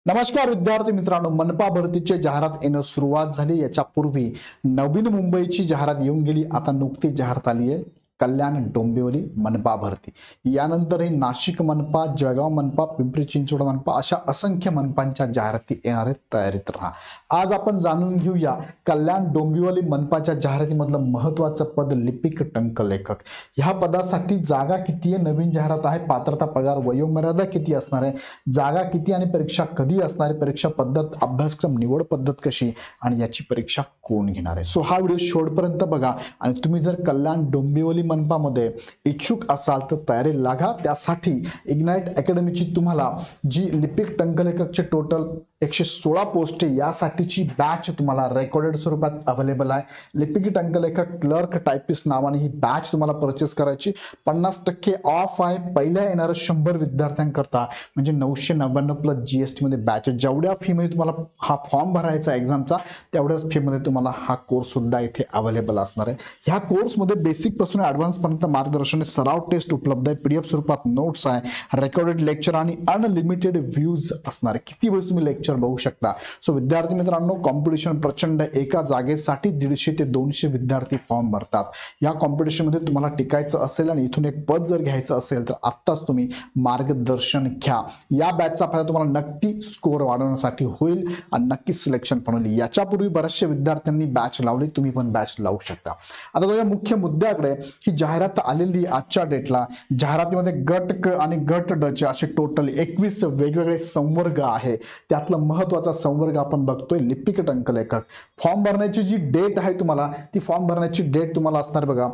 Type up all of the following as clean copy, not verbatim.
नमस्कार विद्यार्थी मित्रांनो, मनपा भरतीची जाहिरात येणं सुरुवात झाली। याच्या पूर्वी नवीन मुंबईची जाहिरात येऊन गेली। आता नुकतीच जाहिरात आली आहे कल्याण डोंबिवली मनपा भरती। यानंतर नाशिक मनपा, जळगाव मनपा, पिंपरी चिंचवड मनपा अशा असंख्य मनपांच्या जाहिराती येणार आहेत। तयारीत राहा। आज आपण जाणून घेऊया कल्याण डोंबिवली मनपाच्या जाहिरातीमधलं महत्त्वाचं पद लिपिक टंकलेखक। ह्या पदासाठी जागा किती आहे, नवीन जाहिरात आहे, पात्रता, पगार, वयोमर्यादा किती असणार आहे, जागा किती आणि परीक्षा कधी असणार आहे, परीक्षा पद्धत, अभ्यासक्रम, निवड पद्धत कशी आणि याची परीक्षा कोण घेणार आहे। सो हा व्हिडिओ शेवटपर्यंत बघा आणि तुम्ही जर कल्याण डोंबिवली मनपामध्ये इच्छुक असाल तर तयारी लागा। त्यासाठी इग्नाइट अकॅडमीची तुम्हाला जी लिपिक टंकलेखकचे टोटल 116 पोस्ट आहे, यासाठीची बॅच तुम्हाला रेकॉर्डेड स्वरूपात अवेलेबल आहे। लिपिक टंकलेखक क्लर्क टायपिस्ट नावाने ही बॅच तुम्हाला परचेस करायची। 50% ऑफ आहे पहिल्या येणाऱ्या 100 विद्यार्थ्यांकरता, म्हणजे 999 प्लस जीएसटी मध्ये बॅच। जेवढ्या फी मध्ये तुम्हाला हा फॉर्म भरायचा एक्झामचा, तेवढ्याच फी मध्ये तुम्हाला हा कोर्स सुद्धा इथे अवेलेबल असणार आहे। ह्या कोर्स मध्ये बेसिक पासून ॲडव्हान्स पर्यंत मार्गदर्शन, सराव टेस्ट उपलब्ध आहे, पीडीएफ स्वरूपात नोट्स आहे, रेकॉर्डेड लेक्चर आणि अनलिमिटेड व्ह्यूज असणार आहे। किती वेळ तुम्ही लेक्चर बघू शकता। सो विद्यार्थी मित्रांनो, कॉम्पिटिशन प्रचंड। एका जागेसाठी 150 ते 200 विद्यार्थी फॉर्म भरतात। या कॉम्पिटिशन मध्ये तुम्हाला टिकायचं असेल आणि इथून एक पद जर घ्यायचं असेल तर आत्ताच तुम्ही मार्गदर्शन घ्या। या बॅचचा फायदा तुम्हाला नक्की स्कोर वाढवण्यासाठी होईल आणि नक्की सिलेक्शन पण होईल। याच्यापूर्वी बऱ्याचशा विद्यार्थ्यांनी बॅच लावली, तुम्ही पण बॅच लावू शकता। आता जाऊया मुख्य मुद्द्याकडे। ही जाहिरात आलेली आजच्या डेटला, जाहिरातीमध्ये गट क आणि गट ड चे असे टोटल 21 वेगवेगळे संवर्ग आहे। त्यातला महत्त्वाचा संवर्ग आपण बघतोय लिपिक टंकलेखक। फॉर्म भरण्याची जी डेट आहे तुम्हाला, ती फॉर्म भरण्याची डेट तुम्हाला असणार बघा,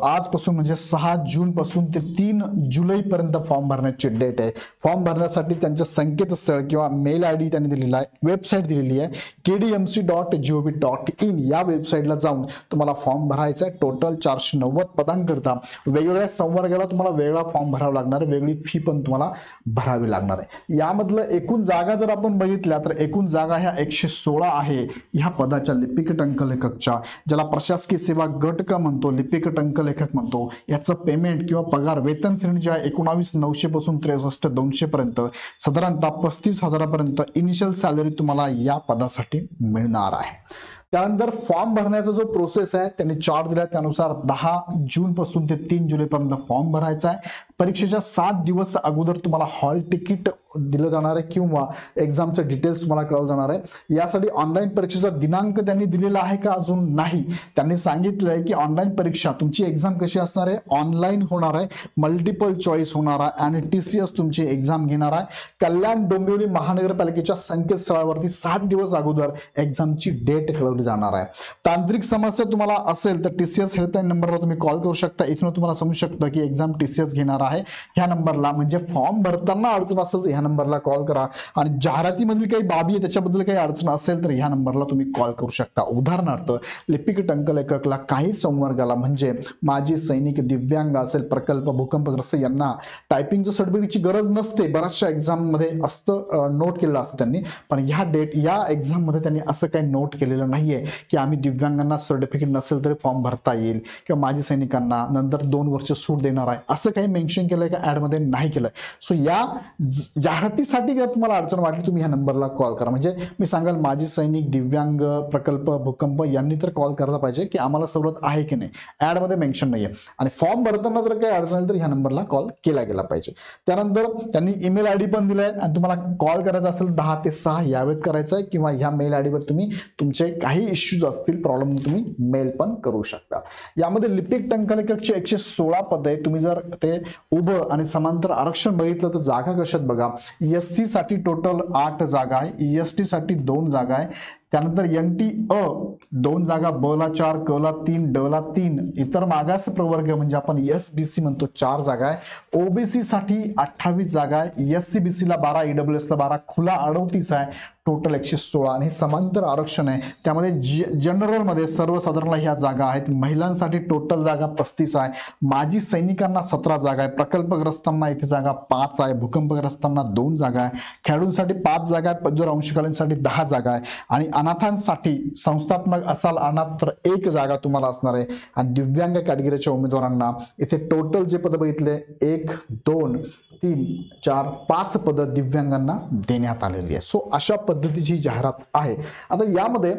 आजपासून म्हणजे 6 जून पासून ते 3 जुलै पर्यंत फॉर्म भरण्याची डेट आहे। फॉर्म भरण्यासाठी त्यांचं संकेतस्थळ किंवा मेल आयडी त्यांनी दिलेला आहे, वेबसाईट दिलेली आहे kdmc.gov.in। या वेबसाईटला जाऊन तुम्हाला फॉर्म भरायचा आहे। टोटल 490 पदांकरता वेगवेगळ्या संवर्गाला तुम्हाला वेगळा फॉर्म भरावा लागणार आहे, वेगळी फी पण तुम्हाला भरावी लागणार आहे। यामधलं एकूण जागा जर आपण बघितल्या तर एकूण जागा ह्या 116 आहे ह्या पदाच्या लिपिक टंकलेखकच्या, ज्याला प्रशासकीय सेवा गट क म्हणतो, लिपिक टंकलेखक म्हणतो। याचं पेमेंट किंवा पगार वेतन श्रेणी जी आहे 19,900 पासून 63,200 पर्यंत, साधारणतः 35,000 पर्यंत इनिशियल सॅलरी तुम्हाला या पदासाठी मिळणार आहे। त्यानंतर फॉर्म भरण्याचा जो प्रोसेस आहे त्यांनी चार्ट दिला, त्यानुसार 10 जून पासून ते 3 जुलै पर्यंत फॉर्म भरायचा आहे। परीक्षेच्या 7 दिवस अगोदर तुम्हाला हॉल तिकीट दिलं जाणार आहे किंवा एक्झामचं डिटेल्स तुम्हाला कळवलं जाणार आहे। यासाठी ऑनलाईन परीक्षेचा दिनांक त्यांनी दिलेला आहे का, अजून नाही। त्यांनी सांगितलंय की ऑनलाईन परीक्षा तुमची एक्झाम कशी असणार आहे, ऑनलाईन होणार आहे, मल्टिपल चॉईस होणार आहे आणि टीसीएस तुमची एक्झाम घेणार आहे। कल्याण डोंबिवली महानगरपालिकेच्या संकेतस्थळावरती 7 दिवस अगोदर एक्झामची डेट कळवली जाणार आहे। तांत्रिक समस्या तुम्हाला असेल तर टीसीएस हेल्पलाईन नंबरला तुम्ही कॉल करू शकता। इथून तुम्हाला समजू शकतं की एक्झाम टीसीएस घेणार आहे ह्या नंबरला, म्हणजे फॉर्म भरताना अडचण असेल तर ह्या नंबरला कॉल करा आणि जाहिरातीमधील काही बाबी आहे त्याच्याबद्दल काही अडचण असेल तर ह्या नंबरला तुम्ही कॉल करू शकता। उदाहरणार्थ लिपिक टंकलेखकला काही संवर्गाला म्हणजे माजी सैनिक, दिव्यांग असेल, प्रकल्प, भूकंपग्रस्त यांना टायपिंगचं सर्टिफिकेटची गरज नसते, बऱ्याचशा एक्झाम मध्ये असतं, नोट केलेलं असतं त्यांनी, पण या एक्झाम मध्ये त्यांनी असं काही नोट केलेलं नाहीये की आम्ही दिव्यांगांना सर्टिफिकेट नसेल तरी फॉर्म भरता येईल किंवा माजी सैनिकांना नंतर 2 वर्ष सूट देणार आहे, असं काही मेन्शन केलंय का ऍड मध्ये, नाही केलंय। सो या जाहिरातीसाठी जर तुम्हाला अडचण वाटली तुम्ही ह्या नंबरला कॉल करा। म्हणजे मी सांगाल माजी सैनिक, दिव्यांग, प्रकल्प, भूकंप यांनी तर कॉल करायला पाहिजे की आम्हाला सवलत आहे की नाही, ऍड मध्ये मेन्शन नाहीये। आणि फॉर्म भरताना जर काही अडचण आली तर ह्या नंबरला कॉल केला गेला पाहिजे। त्यानंतर त्यांनी ईमेल आयडी पण दिलाय आणि तुम्हाला कॉल करायचा असेल 10 ते 6 या वेळेत करायचा आहे किंवा ह्या मेल आयडीवर तुम्ही तुमचे काही इश्यूज असतील, प्रॉब्लेम, तुम्ही मेल पण करू शकता। यामध्ये लिपिक टंकलेखकचे 116 पद आहे। तुम्ही जर ते उभं आणि समांतर आरक्षण बघितलं तर जागा कशात बघा, एससी साठी टोटल 8 जागा आहे, ईएसटी साठी 2 जागा आहे, त्यानंतर एनटी अ 2 जागा, ब ला 4, क ला 3, ड ला 3, इतर मागास प्रवर्ग म्हणजे आपण एसबीसी म्हणतो 4 जागा आहे, ओबीसी साठी 28 जागा आहे, एससीबीसी ला 12, ईडब्ल्यूएस ला 12, खुला 38 आहे, टोटल 116 आणि समांतर आरक्षण आहे। त्यामध्ये जनरल मध्ये सर्वसाधारण ह्या जागा आहेत। महिलांसाठी टोटल जागा 35 आहे, माजी सैनिकांना 17 जागा आहे, प्रकल्पग्रस्तांना इथे जागा 5 आहे, भूकंपग्रस्तांना 2 जागा आहे, खेळाडूंसाठी 5 जागा आहेत, पदवीधर अंशकालीनसाठी 10 जागा आहे आणि अनाथांसाठी संस्थात्मक असाल अनाथ तर 1 जागा तुम्हाला असणार आहे। आणि दिव्यांग कॅटेगरीच्या उमेदवारांना इथे टोटल जे पद बघितले 1, 2, 3, 4, 5 पदं दिव्यांगांना देण्यात आलेली आहे. सो अशा पद्धतीची जाहिरात आहे. आता यामध्ये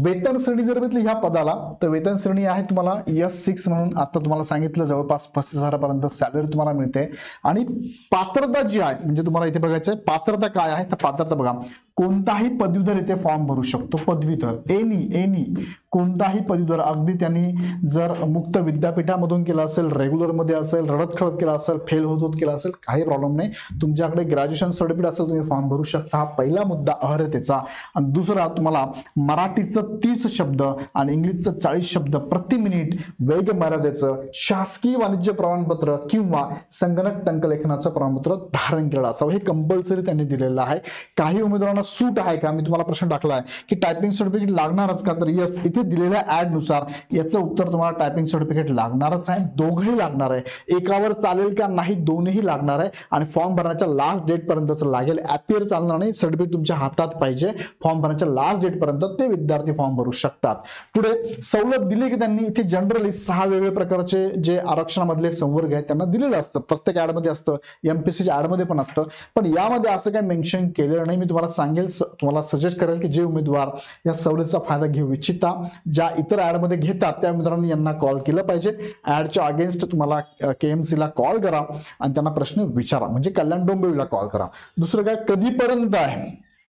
वेतन श्रेणी जर बघितली ह्या पदाला, तर वेतन श्रेणी आहे तुम्हाला S6 म्हणून आता तुम्हाला सांगितलं जवळपास 35,000 पर्यंत सॅलरी तुम्हाला मिळते. आणि पात्रता जी आहे म्हणजे तुम्हाला इथे बघायचं आहे पात्रता काय आहे, तर पात्रता बघा कोणताही पदवीधर इथे फॉर्म भरू शकतो. पदवीधर एनी कोणताही पदवीधर, अगदी त्यांनी जर मुक्त विद्यापीठामधून केला असेल, रेग्युलर मध्ये असेल, रडत खडत केला असेल, फेल होत केला असेल, काही प्रॉब्लेम नाही. तुमच्याकडे ग्रॅज्युएशन सर्टिफिकेट असेल तुम्ही फॉर्म भरू शकता. हा पहिला मुद्दा अर्हतेचा. आणि दुसरा तुम्हाला मराठीचं 30 शब्द आणि इंग्लिशचं 40 शब्द प्रति मिनिट वेग मर्यादेचं शासकीय वाणिज्य प्रमाणपत्र किंवा संगणक टंकलेखनाचं प्रमाणपत्र धारण केलेलं असावं. हे कंपल्सरी त्यांनी दिलेलं आहे. काही उमेदवारांना सूट आहे का, मी तुम्हाला प्रश्न टाकला आहे की टायपिंग सर्टिफिकेट लागणारच का, तर यस इथे दिलेल्या ऍड नुसार याचं उत्तर तुम्हाला टायपिंग सर्टिफिकेट लागणारच आहे. दोघंही लागणार आहे. एकावर चालेल का नाही, दोन्ही लागणार आहे. आणि फॉर्म भरण्याच्या लास्ट डेट पर्यंतच लागेल. ऍपियर चालणार नाही, सर्टिफिकेट तुमच्या हातात पाहिजे. फॉर्म भरण्याच्या लास्ट डेट पर्यंत ते विद्यार्थी फॉर्म भरू शकतात. पुढे सवलत दिली की त्यांनी इथे जनरली 6 वेगवेगळ्या प्रकारचे जे आरक्षणामधले संवर्ग आहेत त्यांना दिलेलं असतं. प्रत्येक ऍड मध्ये असतं, एमपीएससीच्या ऍड मध्ये पण असतं. पण यामध्ये असं काही मेन्शन केलेलं नाही. मी तुम्हाला तुम्हाला सजेस्ट करेल की जे उमेदवार या सवलतीचा फायदा घेऊ इच्छिता, ज्या इतर ऍड मध्ये घेतात त्या उमेदवारांनी यांना कॉल केलं पाहिजे. ऍडच्या अगेन्स्ट तुम्हाला KMC ला कॉल करा आणि त्यांना प्रश्न विचारा, म्हणजे कल्याण डोंबिवलीला कॉल करा. दुसरं काय, कधीपर्यंत आहे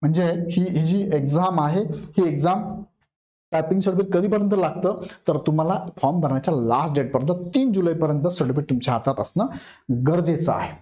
म्हणजे ही जी एक्झाम आहे ही एक्झाम टायपिंग सर्टिफिकेट कधीपर्यंत लागतं, तर तुम्हाला फॉर्म भरण्याच्या लास्ट डेट पर्यंत 3 जुलैपर्यंत सर्टिफिकेट तुमच्या हातात असणं गरजेचं आहे.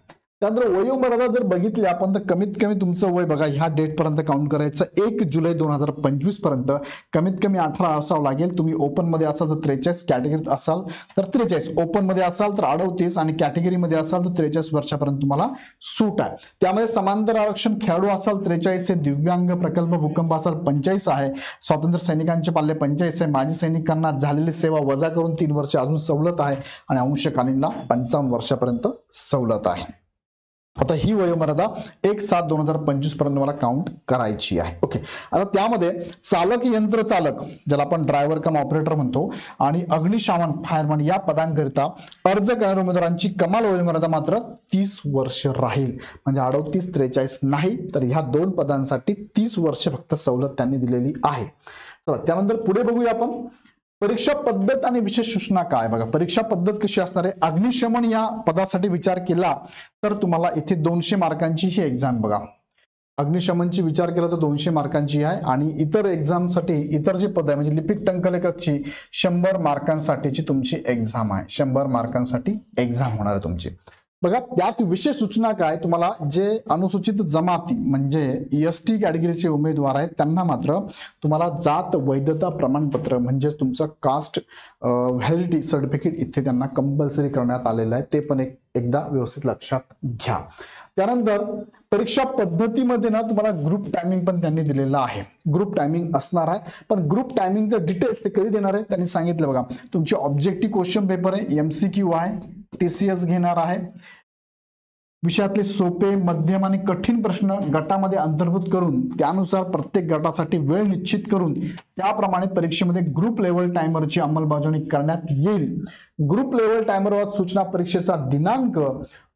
त्यानंतर वयोमर्यादा जर बघितली आपण तर कमीत कमी तुमचं वय बघा ह्या डेट पर्यंत काउंट करायचं. 1 जुलै 2025 पर्यंत कमीत कमी 18 असावं लागेल. तुम्ही ओपन मध्ये असाल तर 43, कॅटेगरीत असाल तर 43, ओपन मध्ये असाल तर 38 आणि कॅटेगरी मध्ये असाल तर 43 वर्षापर्यंत तुम्हाला सूट आहे. त्यामध्ये समांतर आरक्षण खेळाडू असाल 43 आहे, दिव्यांग प्रकल्प भूकंप असाल 45 आहे, स्वातंत्र्य सैनिकांचे पाल्य 45 आहे, माजी सैनिकांना झालेली सेवा वजा करून 3 वर्ष अजून सवलत आहे आणि अंशकालीनला 55 वर्षापर्यंत सवलत आहे. आता ही वयोमर्यादा 1/7/2025 पर्यंत मला काउंट करायची आहे. ओके, आता त्यामध्ये चालक यंत्र चालक ज्याला आपण ड्रायव्हर कम ऑपरेटर म्हणतो आणि अग्निशामन फायरमन या पदांकरिता अर्ज करणाऱ्या उमेदवारांची कमाल वयोमर्यादा मात्र 30 वर्ष राहील. म्हणजे 38, 43 नाही, तर ह्या 2 पदांसाठी 30 वर्ष फक्त सवलत त्यांनी दिलेली आहे. चला त्यानंतर पुढे बघूया आपण परीक्षा पद्धत आणि विशेष सूचना काय. बघा परीक्षा पद्धत कशी असणार आहे. अग्निशमन या पदासाठी विचार केला तर तुम्हाला इथे 200 मार्कांची ही एक्झाम बघा. अग्निशमनची विचार केला तर 200 मार्कांची आहे आणि इतर एक्झामसाठी इतर जे पद आहे म्हणजे लिपिक टंकलेखकची 100 मार्कांसाठीची तुमची एक्झाम आहे. 100 मार्कांसाठी एक्झाम होणार आहे तुमची. बघा त्यात विशेष सूचना काय, तुम्हाला जे अनुसूचित जमाती म्हणजे ST कॅटेगरीचे उमेदवार आहेत त्यांना मात्र तुम्हाला जात वैधता प्रमाणपत्र म्हणजे तुमचं कास्ट व्हॅलिडिटी सर्टिफिकेट इथे त्यांना कंपल्सरी करण्यात आलेलं आहे. ते पण एकदा व्यवस्थित लक्षात घ्या. त्यानंतर परीक्षा पद्धतीमध्ये ना तुम्हाला ग्रुप टायमिंग पण त्यांनी दिलेला आहे. ग्रुप टायमिंग असणार आहे, पण ग्रुप टायमिंगचं डिटेल्स ते कधी देणार आहे त्यांनी सांगितलं बघा. तुमचे ऑब्जेक्टिव्ह क्वेश्चन पेपर आहे, MCQ आहे, TCS घेणार आहे. विषयातले सोपे, मध्यम आणि कठीण प्रश्न गटामध्ये अंतर्भूत करून त्यानुसार प्रत्येक गटासाठी वेळ निश्चित करून त्याप्रमाणे परीक्षेमध्ये ग्रुप लेवल टायमरची अंमलबजावणी करण्यात येईल. ग्रुप लेवल टायमरवर सूचना परीक्षेचा दिनांक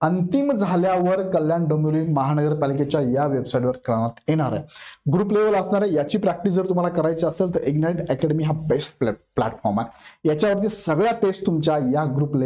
अंतिम झाल्यावर कल्याण डोंबिवली महानगरपालिकेच्या या वेबसाईटवर कळवण्यात येणार आहे. ग्रुप लेवल असणार आहे. याची प्रॅक्टिस जर तुम्हाला करायची असेल तर इग्नाइट अकॅडमी हा बेस्ट प्लॅटफॉर्म आहे. याच्यावरती सगळ्या टेस्ट तुमच्या या ग्रुप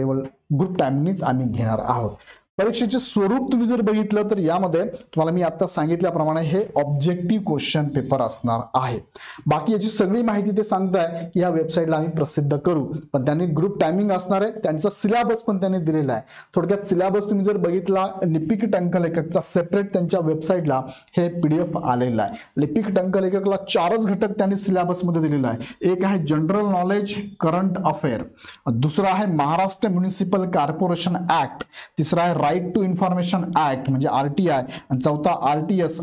टायमिंगनीच आम्ही घेणार आहोत. परीक्षेचे स्वरूप तुम्ही जर बघितलं तर यामध्ये तुम्हाला मी आता सांगितल्याप्रमाणे हे ऑब्जेक्टिव्ह क्वेश्चन पेपर असणार आहे. बाकी याची सगळी माहिती ते सांगताय की या वेबसाईटला आम्ही प्रसिद्ध करू, पण त्यांनी ग्रुप टायमिंग असणार आहे. त्यांचा सिलेबस पण त्यांनी दिलेला आहे. थोडक्यात सिलेबस तुम्ही जर बघितला लिपिक टंकलेखकचा सेपरेट त्यांच्या वेबसाईटला हे PDF आलेलं आहे. लिपिक टंकलेखकला 4च घटक त्यांनी सिलेबस मध्ये दिलेला आहे. एक आहे जनरल नॉलेज करंट अफेअर, दुसरा आहे महाराष्ट्र म्युनिसिपल कॉर्पोरेशन ऍक्ट, तिसरा आहे राईट टू इन्फॉर्मेशन ऍक्ट म्हणजे RTI आणि चौथा RTS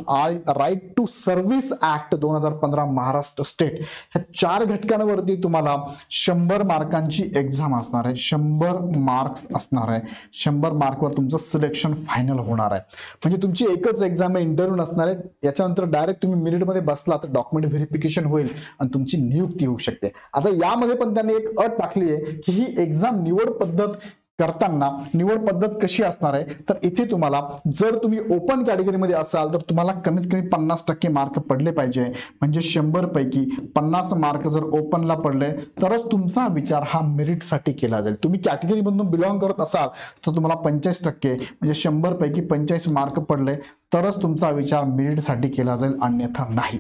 right to service act 2015 Maharashtra state. ह्या 4 घटकांवरती तुम्हाला 100 मार्कांची एक्झाम असणार आहे. 100 मार्क्स असणार आहे. 100 मार्कवर तुमचं सिलेक्शन फायनल होणार आहे. म्हणजे तुमची एकच एक्झाम आहे, इंटरव्ह्यू नसणार आहे. याच्यानंतर डायरेक्ट तुम्ही मेरिटमध्ये बसला तर डॉक्युमेंट व्हेरिफिकेशन होईल आणि तुमची नियुक्ती होऊ शकते. आता यामध्ये पण त्यांनी एक अट टाकली आहे की ही एक्झाम निवड पद्धत करताना निवड पद्धत कशी असणार आहे, तर इथे तुम्हाला जर तुम्ही ओपन कॅटेगरीमध्ये असाल तर तुम्हाला कमीत कमी 50% मार्क पडले पाहिजे. म्हणजे 100 पैकी 50 मार्क जर ओपनला पडले तरच तुमचा विचार हा मेरिटसाठी केला जाईल. तुम्ही कॅटेगरीमधून बिलॉंग करत असाल तर तुम्हाला 45% म्हणजे 100 पैकी 45 मार्क पडले तरच तुमचा विचार मेरिटसाठी केला जाईल, अन्यथा नाही.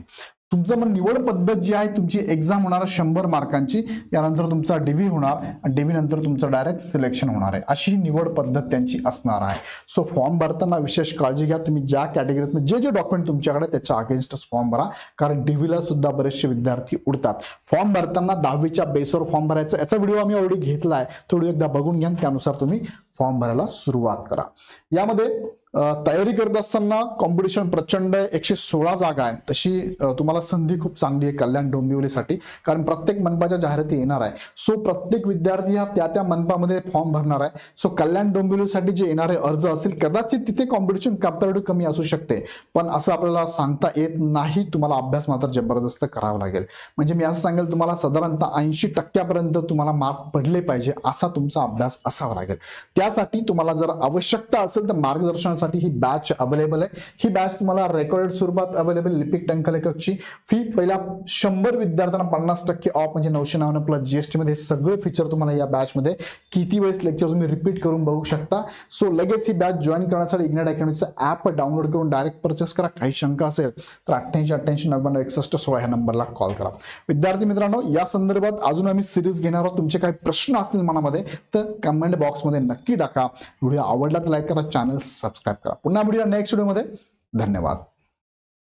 तुमचं मग निवड पद्धत जी आहे, तुमची एक्झाम होणार 100 मार्कांची, यानंतर तुमचा डीव्ही होणार, डीव्ही नंतर तुमचं डायरेक्ट सिलेक्शन होणार आहे. अशी निवड पद्धत त्यांची असणार आहे. सो फॉर्म भरताना विशेष काळजी घ्या. तुम्ही ज्या कॅटेगरीतून जे डॉक्युमेंट तुमच्याकडे त्याच्या अगेन्स्टच फॉर्म भरा, कारण डीव्हीला सुद्धा बरेचसे विद्यार्थी उडतात. फॉर्म भरताना 10वीच्या बेसवर फॉर्म भरायचा, याचा व्हिडिओ आम्ही ऑलरेडी घेतलाय, तो व्हिडिओ एकदा बघून घ्या, त्यानुसार तुम्ही फॉर्म भरायला सुरुवात करा. यामध्ये तयारी करत असताना कॉम्पिटिशन प्रचंड आहे. 116 जागा आहे. तशी तुम्हाला संधी खूप चांगली आहे कल्याण डोंबिवलीसाठी, कारण प्रत्येक मनपाच्या जाहिराती येणार आहे. सो प्रत्येक विद्यार्थी हा त्या मनपामध्ये फॉर्म भरणार आहे. सो कल्याण डोंबिवलीसाठी जे येणारे अर्ज असेल, कदाचित तिथे कॉम्पिटिशन कंपॅरेटिव्ह कमी असू शकते, पण असं आपल्याला सांगता येत नाही. तुम्हाला अभ्यास मात्र जबरदस्त करावा लागेल. म्हणजे मी असं सांगेल, तुम्हाला साधारणतः 80% तुम्हाला मार्क पडले पाहिजे असा तुमचा अभ्यास असावा लागेल. त्यासाठी तुम्हाला जर आवश्यकता असेल तर मार्गदर्शन ही बॅच अवेलेबल आहे. ही बॅच तुम्हाला रेकॉर्डेड स्वरूपात अवेलेबल. लिपिक टंकलेखकची फी पहिल्या 100 विद्यार्थ्यांना 50% ऑफ, म्हणजे 999 प्लस जीएसटी मध्ये सगळे फीचर तुम्हाला या बॅच मध्ये किती वेळेस लेक्चर तुम्ही रिपीट करून बघू शकता. सो लगेच ही बॅच जॉईन करण्यासाठी इग्नाइट अकॅडमीचं ऍप डाउनलोड करून डायरेक्ट परचेस करा. काही शंका असेल तर 8888996116 ह्या नंबरला कॉल करा. विद्यार्थी मित्रांनो, या संदर्भात अजून आम्ही सिरीज घेणार आहोत. तुमचे काही प्रश्न असतील मनामध्ये तर कमेंट बॉक्समध्ये नक्की टाका. व्हिडिओ आवडला तर लाईक करा, चॅनल सबस्क्राईब करा. पुन्हा व्हिडिओ नेक्स्ट व्हिडिओमध्ये. धन्यवाद.